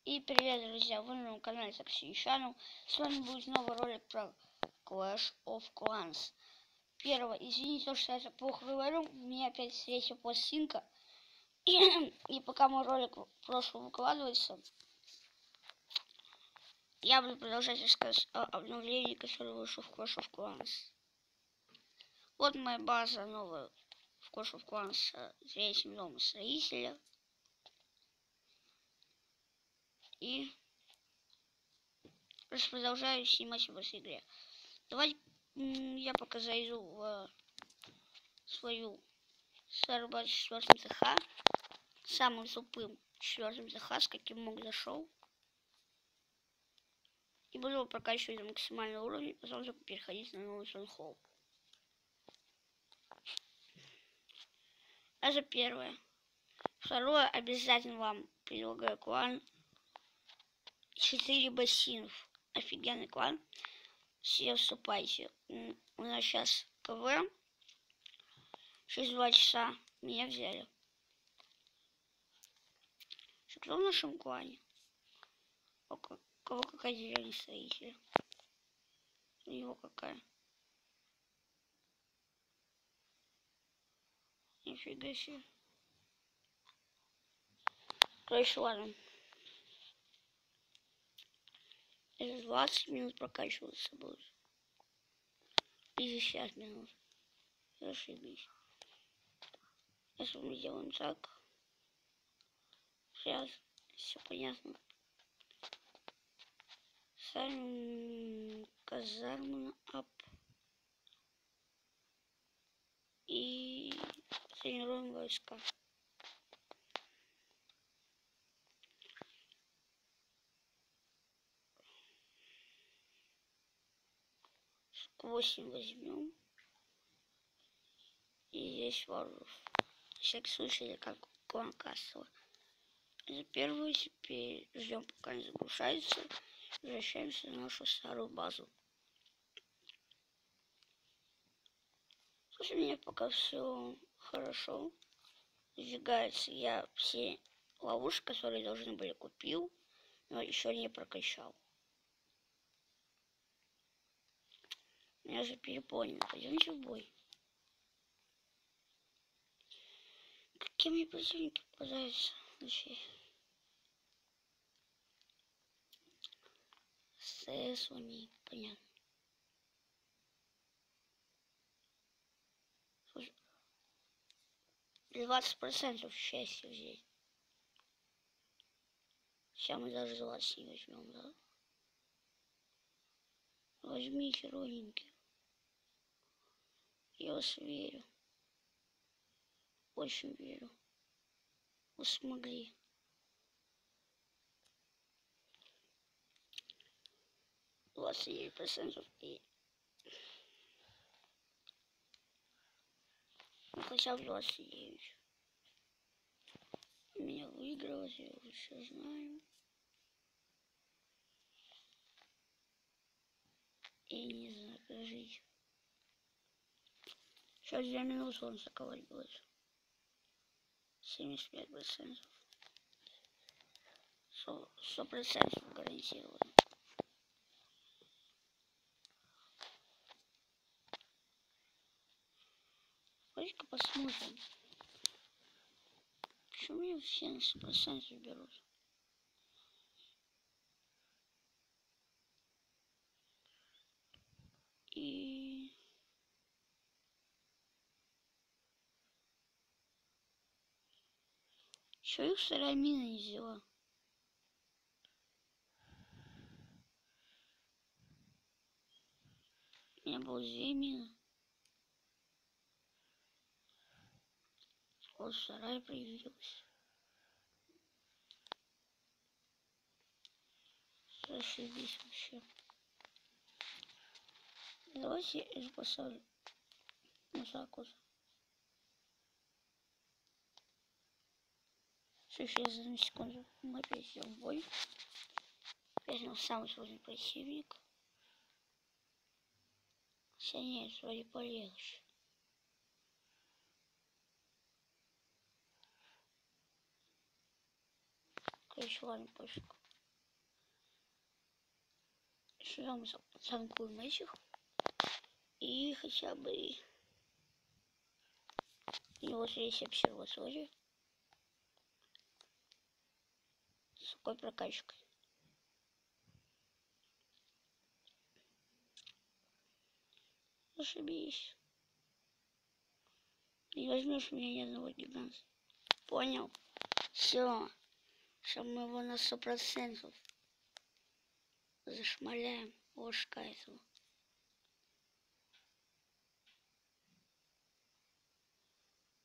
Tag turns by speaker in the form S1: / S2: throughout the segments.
S1: И привет, друзья! Вы на моем канале Toxic Channel. С вами будет новый ролик про Clash of Clans. Извините, что я так плохо говорю, у меня опять третья пластинка. И пока мой ролик прошлый выкладывается, я буду продолжать рассказывать о обновлении, которое вышло в Clash of Clans. Вот моя база новая в Clash of Clans с третьим домом строителя. И продолжаю снимать в этой игре. Давайте я пока зайду в свою старую базу 4 ЦХ, самым тупым 4 ЦХ, с каким мог зашел. И буду его прокачивать до максимального уровня, потом только переходить на новый Сонхолл. Это первое. Второе, обязательно вам предлагаю клан 4 бассейнов. Офигенный клан. Все вступайте. У нас сейчас КВ. Через 2 часа меня взяли. Кто в нашем клане? У кого какая деревня строителя? У него какая? Нифига себе. Короче, ладно. Это 20 минут прокачиваться будет. Или 60 минут. Зашибись. Если мы делаем так. Сейчас все понятно. Ставим казарму на ап. И тренируем войска. Штук 8 возьмем. И здесь варваров. На всякий случай, как клан Кассела. Это первое. Теперь ждем, пока не загружается. Возвращаемся на нашу старую базу. Слушай, у меня пока все хорошо. Сдвигается. Я все ловушки, которые должны были, купил, но еще не прокачал. Меня же перепонено. Пойдемте в бой. Какие мне противники попадаются вообще? СС у них, понятно. Слушай, 20% счастья здесь. Сейчас мы даже 20 не возьмем, да? Возьмите, родненькие. Я вас верю. Очень верю. Вы смогли. — 29% и... Ну, хотя бы 29. Меня выигрывать, я уже все знаю. И не знаю, как жить. Сейчас 2 минуты он заковать будет. 75%. 100% гарантирую. Давайте-ка посмотрим. Почему меня все на 100% берут? И... Чё их вторая мина не взяла? У меня было 2 мины. Вот вторая появилась. Зашибись вообще. Давайте я это поставлю. Вот так вот. Сейчас за секунду мы опять идем в бой. Опять у нас самый сложный противник. Хотя нет, вроде полегче. Короче, ладно, пофиг. Сюда танкуем этих. И хотя бы... И вот здесь обсерватория. С такой прокачкой. Зашибись. Не возьмешь у меня ни одного гиганта. Понял? Все. Сейчас мы его на 100% зашмаляем. Ложка этого.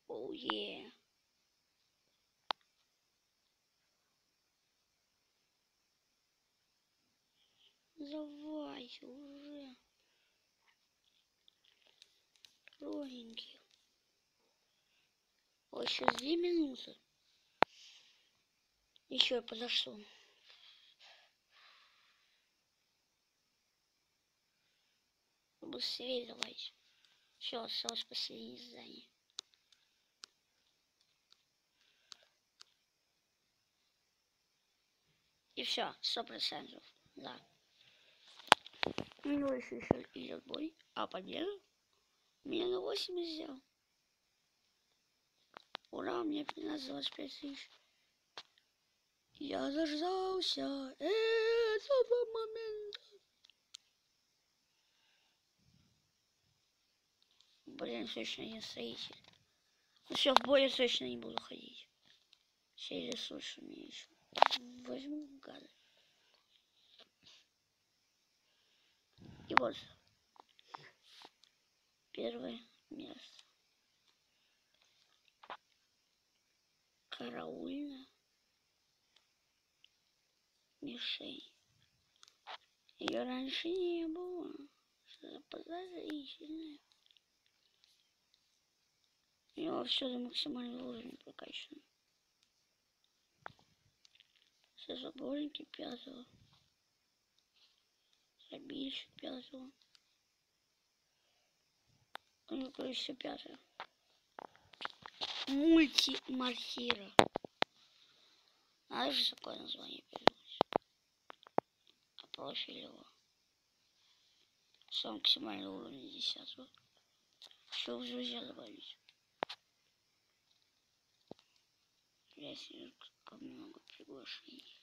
S1: Оу, е. Давайте уже. Ровненький. Ой, сейчас 2 минуты. Еще подошло. Быстрее давайте. Все, осталось последнее здание. И все, 100%. Да. У него еще идет бой. А победа? Меня на 8 сделал. Ура, мне 15-25 тысяч. Я дождался этого момента. Блин, точно не строитель. Ну все, в бой я точно не буду ходить. Все ресурсы мне еще возьму, гады. И вот первое место. Караульная мишень. Ее раньше не было. Что-то подозрительное. У него все до максимального уровня прокачано. Все заборники 5-го. Забильщик 5-го. Ну, то есть все 5-е. Мультимархира. Надо же такое название придумать. А профиль его. Все максимальный уровень 10-го. Все в друзья добавить. Если как много приглашений.